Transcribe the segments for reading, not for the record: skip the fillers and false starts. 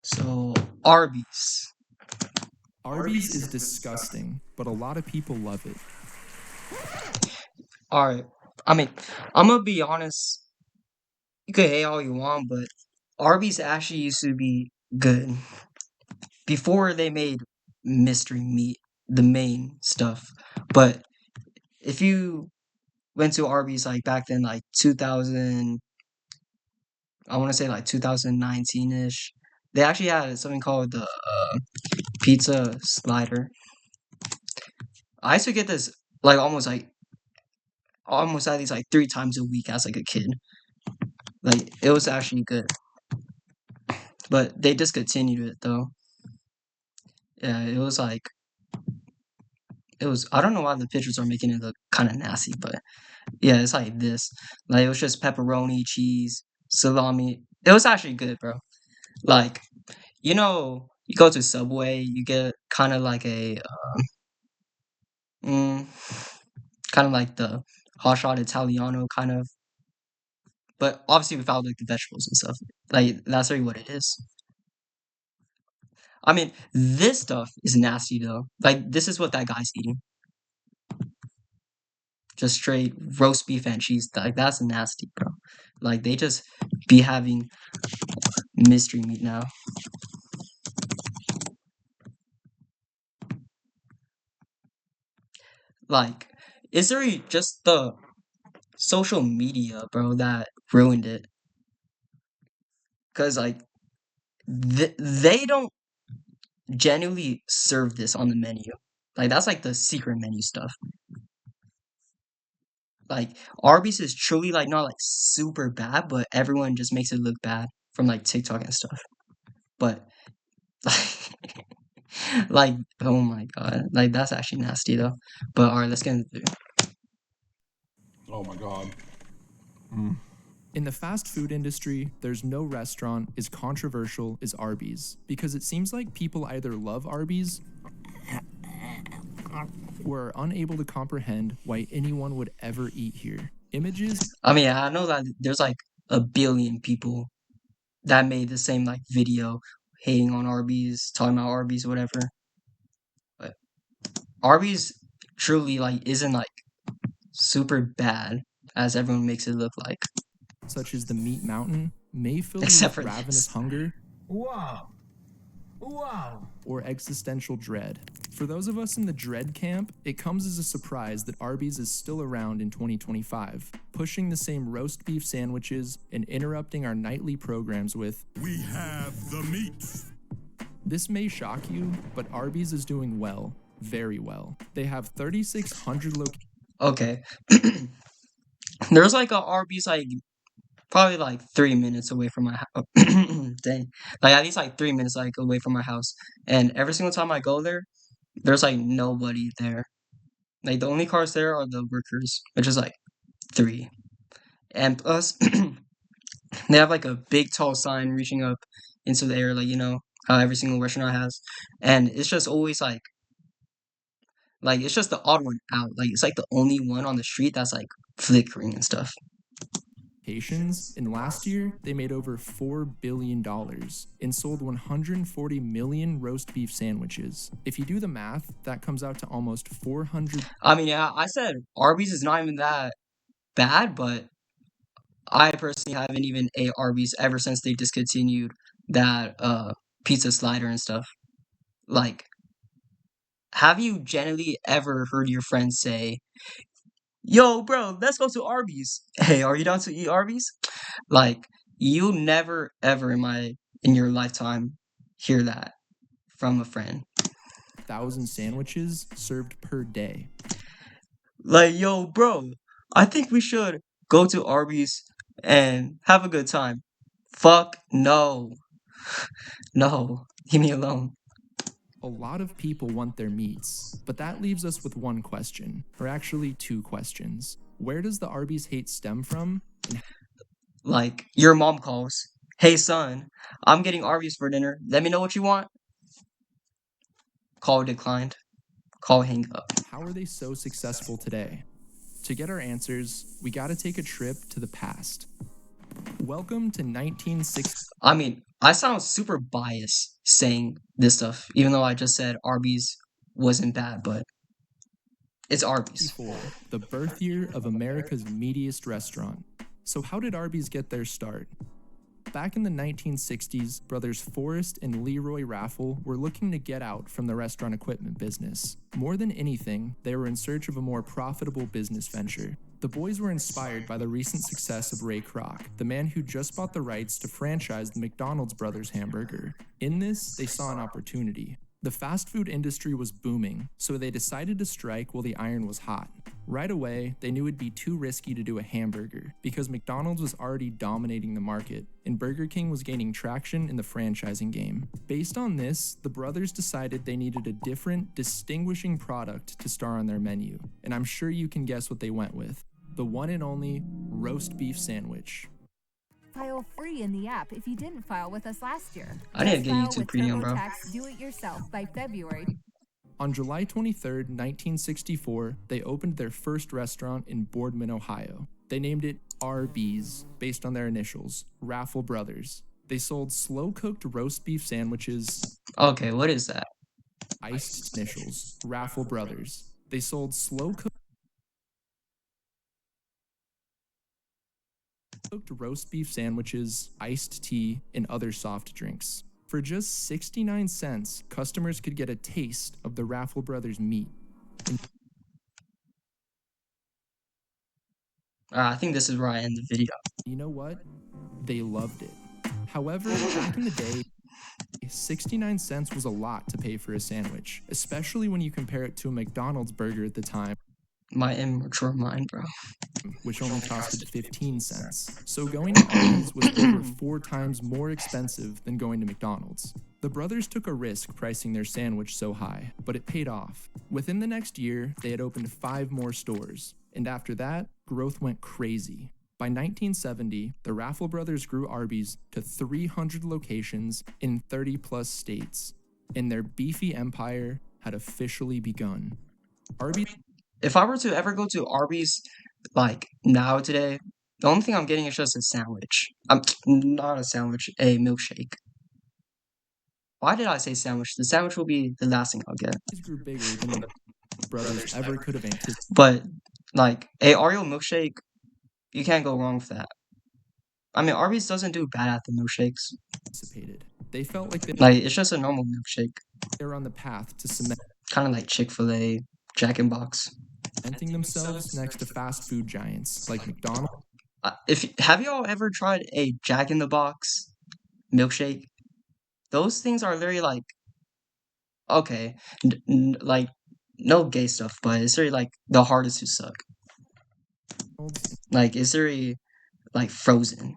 So Arby's. Arby's is disgusting, but a lot of people love it. All right. I mean, I'm gonna be honest. You could hate all you want, but Arby's actually used to be good before they made mystery meat the main stuff. But if you went to Arby's like back then, like 2000, I want to say like 2019 ish, they actually had something called the pizza slider. I used to get this like almost at least like 3 times a week as like a kid. Like it was actually good, but they discontinued it though. Yeah, it was like it was. I don't know why the pictures are making it look kind of nasty, but yeah, it's like this. Like it was just pepperoni, cheese, salami. It was actually good, bro. Like you go to Subway, you get kind of like mm, kind of like the hot shot Italiano kind of, but obviously without like the vegetables and stuff. Like that's really what it is. I mean, this stuff is nasty though. Like this is what that guy's eating. Just straight roast beef and cheese. Like that's nasty, bro. Like they just be having mystery meat now. Like, is there just the social media, bro, that ruined it? Cause like they don't genuinely serve this on the menu. Like that's like the secret menu stuff. Like Arby's is truly like not like super bad, but everyone just makes it look bad from like TikTok and stuff. But like, like oh my god, like that's actually nasty though. But all right, let's get into Oh my god. In the fast food industry, there's no restaurant as controversial as Arby's because it seems like people either love Arby's or are unable to comprehend why anyone would ever eat here. Images I mean, I know that there's like a billion people that made the same like video hating on Arby's, talking about Arby's, whatever. But Arby's truly like isn't like super bad as everyone makes it look like, such as the Meat Mountain may fill you except with for ravenous this. hunger Wow. Wow. or existential dread. For those of us in the dread camp, it comes as a surprise that Arby's is still around in 2025, pushing the same roast beef sandwiches and interrupting our nightly programs with, We have the meat. this may shock you, but Arby's is doing well, very well. They have 3,600 locations. Okay, there's like a Arby's like probably like 3 minutes away from my house. Dang, like at least like 3 minutes like away from my house, and every single time I go there, there's like nobody there. Like the only cars there are the workers, which is like three. And plus, they have like a big tall sign reaching up into the air, like how every single restaurant has, and it's just always like it's just the odd one out. Like it's like the only one on the street that's like flickering and stuff. And last year, they made over $4 billion and sold 140 million roast beef sandwiches. If you do the math, that comes out to almost 400. I mean, yeah, I said Arby's is not even that bad, but I personally haven't even ate Arby's ever since they discontinued that pizza slider and stuff. Like, have you genuinely ever heard your friends say, "Yo, bro, let's go to Arby's"? Hey, are you down to eat Arby's? Like, you never ever in your lifetime hear that from a friend. Thousand sandwiches served per day. Like, yo, bro, I think we should go to Arby's and have a good time. Fuck no. No. Leave me alone. A lot of people want their meats, but that leaves us with one question, or actually two questions. Where does the Arby's hate stem from? Like, your mom calls. Hey, son, I'm getting Arby's for dinner. Let me know what you want. Call declined. Call hang up. How are they so successful today? To get our answers, we gotta take a trip to the past. Welcome to 1960. I mean, I sound super biased saying this stuff, even though I just said Arby's wasn't bad, but it's Arby's. The birth year of America's meatiest restaurant. So how did Arby's get their start? Back in the 1960s, brothers Forrest and Leroy Raffle were looking to get out from the restaurant equipment business. More than anything, they were in search of a more profitable business venture. The boys were inspired by the recent success of Ray Kroc, the man who just bought the rights to franchise the McDonald's brothers hamburger. In this, they saw an opportunity. The fast food industry was booming, so they decided to strike while the iron was hot. Right away, they knew it'd be too risky to do a hamburger because McDonald's was already dominating the market, and Burger King was gaining traction in the franchising game. Based on this, the brothers decided they needed a different, distinguishing product to star on their menu, and I'm sure you can guess what they went with: the one and only roast beef sandwich. File free in the app if you didn't file with us last year. I need to get File YouTube with Premium, bro. TurboTax Do-It-Yourself by February. On July 23, 1964, they opened their first restaurant in Boardman, Ohio. They named it Arby's, based on their initials, Raffle Brothers. They sold slow-cooked roast beef sandwiches, Okay, what is that? iced initials, Raffle Brothers. They sold slow-cooked roast beef sandwiches, iced tea, and other soft drinks. For just 69 cents, customers could get a taste of the Raffle Brothers meat. I think this is where I end the video. You know what? They loved it. However, back in the day, 69 cents was a lot to pay for a sandwich, especially when you compare it to a McDonald's burger at the time, My immature mind, bro. which only costed 15 cents. So going to Arby's was over 4 times more expensive than going to McDonald's. The brothers took a risk pricing their sandwich so high, but it paid off. Within the next year, they had opened 5 more stores, and after that, growth went crazy. By 1970, the Raffle brothers grew Arby's to 300 locations in 30-plus states, and their beefy empire had officially begun. Arby's If I were to ever go to Arby's, like, now today, the only thing I'm getting is just a sandwich. Not a sandwich, a milkshake. Why did I say sandwich? The sandwich will be the last thing I'll get. grew bigger than the brothers ever could have anticipated. But, like, a Oreo milkshake, you can't go wrong with that. I mean, Arby's doesn't do bad at the milkshakes. They felt like they Like, it's just a normal milkshake. were on the path to Kind of like Chick-fil-A, Jack in Box. cementing themselves next to fast food giants like McDonald's. Have y'all ever tried a Jack in the Box milkshake? Those things are literally like, okay, like, no gay stuff, but it's literally like the hardest to suck. Like, it's literally like frozen.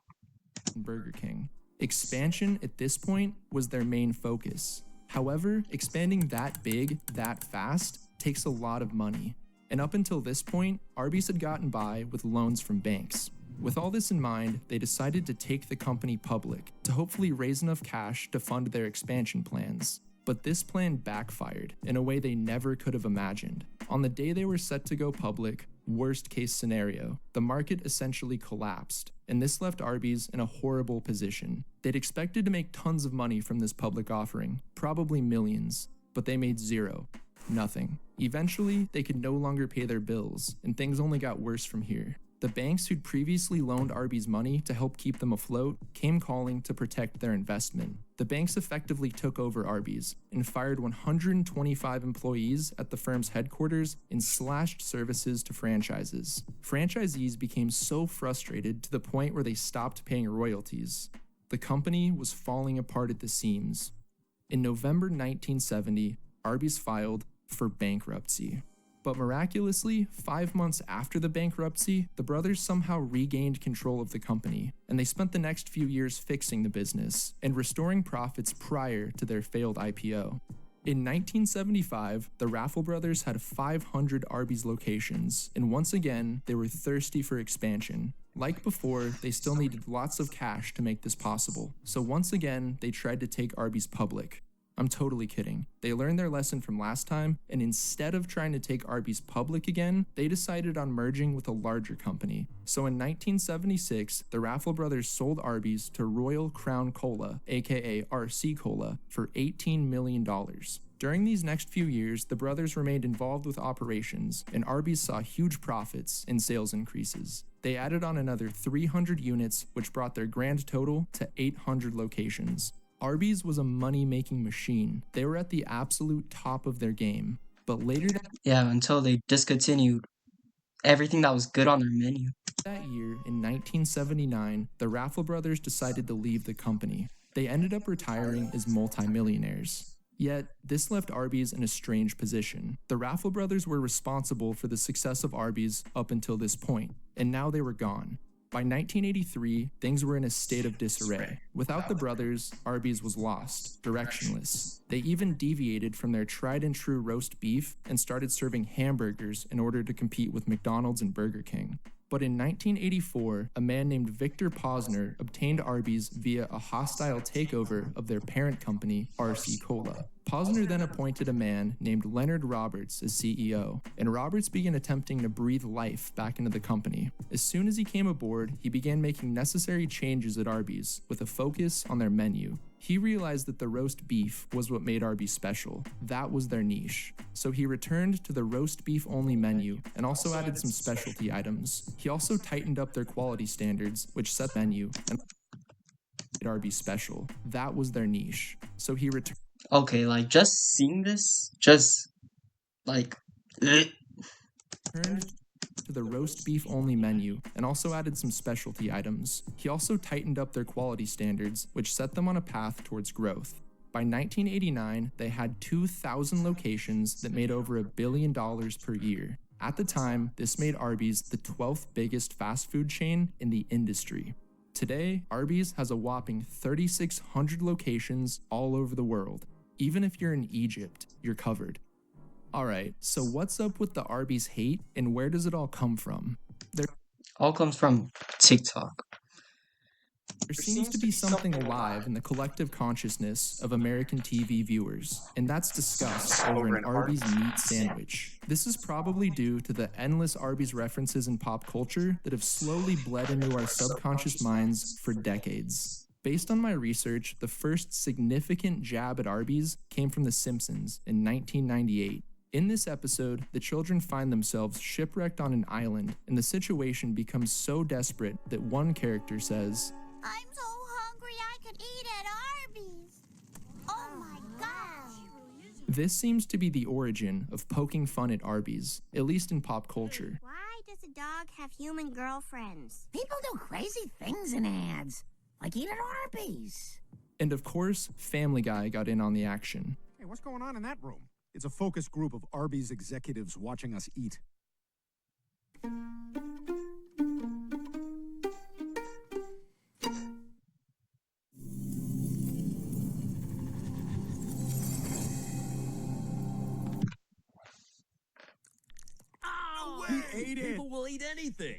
and Burger King. Expansion at this point was their main focus. However, expanding that big, that fast, takes a lot of money. And up until this point, Arby's had gotten by with loans from banks. With all this in mind, they decided to take the company public to hopefully raise enough cash to fund their expansion plans. But this plan backfired in a way they never could have imagined. On the day they were set to go public, worst case scenario, the market essentially collapsed, and this left Arby's in a horrible position. They'd expected to make tons of money from this public offering, probably millions, but they made zero. Nothing. Eventually, they could no longer pay their bills, and things only got worse from here. The banks who'd previously loaned Arby's money to help keep them afloat came calling to protect their investment. The banks effectively took over Arby's and fired 125 employees at the firm's headquarters and slashed services to franchises. Franchisees became so frustrated to the point where they stopped paying royalties. The company was falling apart at the seams. In November 1970, Arby's filed for bankruptcy. But miraculously, 5 months after the bankruptcy, the brothers somehow regained control of the company, and they spent the next few years fixing the business and restoring profits prior to their failed IPO. In 1975, the Raffle brothers had 500 Arby's locations, and once again, they were thirsty for expansion. Like before, they still needed lots of cash to make this possible, so once again, they tried to take Arby's public. I'm totally kidding. They learned their lesson from last time, and instead of trying to take Arby's public again, they decided on merging with a larger company. So in 1976, the Raffle brothers sold Arby's to Royal Crown Cola, aka RC Cola, for $18 million. During these next few years, the brothers remained involved with operations, and Arby's saw huge profits and sales increases. They added on another 300 units, which brought their grand total to 800 locations. Arby's was a money-making machine. They were at the absolute top of their game. But later Yeah, until they discontinued everything that was good on their menu. that year, in 1979, the Raffle brothers decided to leave the company. They ended up retiring as multimillionaires. Yet, this left Arby's in a strange position. The Raffle brothers were responsible for the success of Arby's up until this point, and now they were gone. By 1983, things were in a state of disarray. Without the brothers, Arby's was lost, directionless. They even deviated from their tried and true roast beef and started serving hamburgers in order to compete with McDonald's and Burger King. But in 1984, a man named Victor Posner obtained Arby's via a hostile takeover of their parent company, RC Cola. Posner then appointed a man named Leonard Roberts as CEO, and Roberts began attempting to breathe life back into the company. As soon as he came aboard, he began making necessary changes at Arby's, with a focus on their menu. He realized that the roast beef was what made Arby's special. That was their niche. So he returned to the roast beef only menu and also added some specialty items. He also tightened up their quality standards, which set the menu and made Arby's special. That was their niche. So he returned Okay, like just seeing this, just like to the roast beef only menu and also added some specialty items. He also tightened up their quality standards, which set them on a path towards growth. By 1989, they had 2,000 locations that made over $1 billion per year. At the time, this made Arby's the 12th biggest fast food chain in the industry. Today, Arby's has a whopping 3,600 locations all over the world. Even if you're in Egypt, you're covered. Alright, so what's up with the Arby's hate and where does it all come from? There all comes from TikTok. seems to be something alive in the collective consciousness of American TV viewers, and that's discussed over an Arby's meat sandwich. This is probably due to the endless Arby's references in pop culture that have slowly bled into our subconscious minds for decades. Based on my research, the first significant jab at Arby's came from The Simpsons in 1998. In this episode, the children find themselves shipwrecked on an island, and the situation becomes so desperate that one character says, I'm so hungry I could eat at Arby's. Oh my gosh. This seems to be the origin of poking fun at Arby's, at least in pop culture. Why does a dog have human girlfriends? People do crazy things in ads, like eat at Arby's. And of course, Family Guy got in on the action. Hey, what's going on in that room? It's a focus group of Arby's executives watching us eat. He ate it. People will eat anything.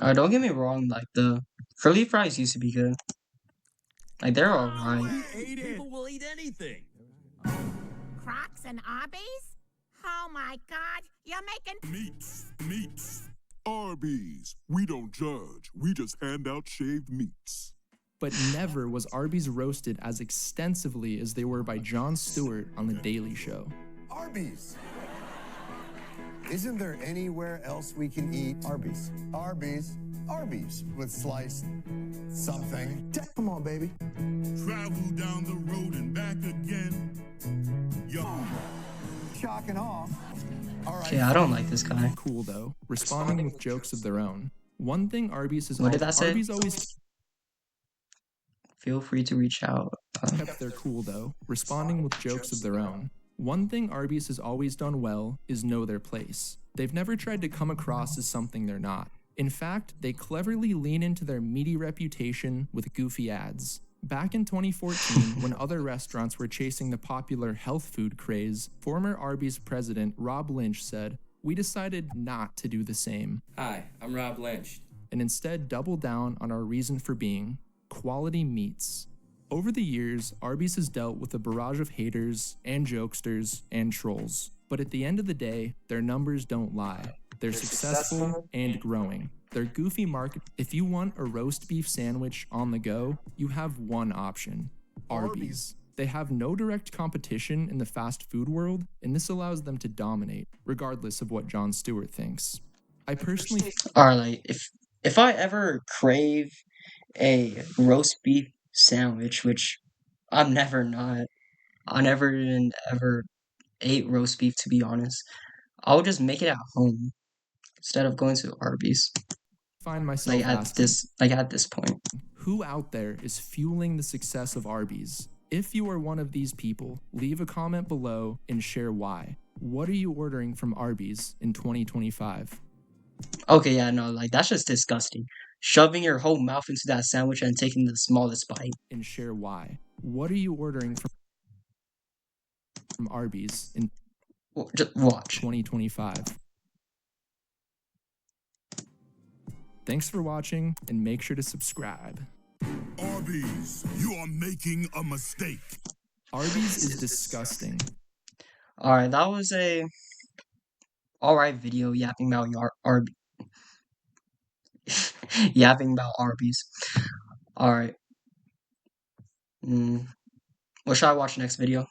Don't get me wrong, like the curly fries used to be good. Like they're alright. He ate it. People will eat anything. Crocs and Arby's? Oh my God, you're making Meats. Arby's. We don't judge. We just hand out shaved meats. But never was Arby's roasted as extensively as they were by Jon Stewart on The Daily Show. Arby's. Isn't there anywhere else we can eat Arby's? Arby's with sliced something. Come on, baby. Travel down the road and back again. Yo. Shock and awe. All right. Okay, I don't like this guy. Cool though, responding with jokes of their own. One thing Arby's has What did that say? Arby's always Feel free to reach out. kept their cool though, responding with jokes of their own. One thing Arby's has always done well is know their place. They've never tried to come across as something they're not. In fact, they cleverly lean into their meaty reputation with goofy ads. Back in 2014, when other restaurants were chasing the popular health food craze, former Arby's president Rob Lynch said, "We decided not to do the same." Hi, I'm Rob Lynch. And instead doubled down on our reason for being: quality meats. Over the years, Arby's has dealt with a barrage of haters and jokesters and trolls. But at the end of the day, their numbers don't lie. They're successful and growing. Their goofy market. If you want a roast beef sandwich on the go, you have one option: Arby's. They have no direct competition in the fast food world, and this allows them to dominate, regardless of what Jon Stewart thinks. I personally Alright, like if I ever crave a roast beef sandwich, which I'm never not, I never even ever ate roast beef to be honest, I'll just make it at home instead of going to Arby's. find myself asking, At this point. who out there is fueling the success of Arby's? If you are one of these people, leave a comment below and share why. What are you ordering from Arby's in 2025? Okay, yeah, no, like that's just disgusting. Shoving your whole mouth into that sandwich and taking the smallest bite. And share why. What are you ordering from Arby's in Just watch. 2025? Thanks for watching, and make sure to subscribe. Arby's, you are making a mistake. Arby's is disgusting. Alright, that was a alright video yapping about Arby. Yapping about Arby's. Alright. What should I watch next video?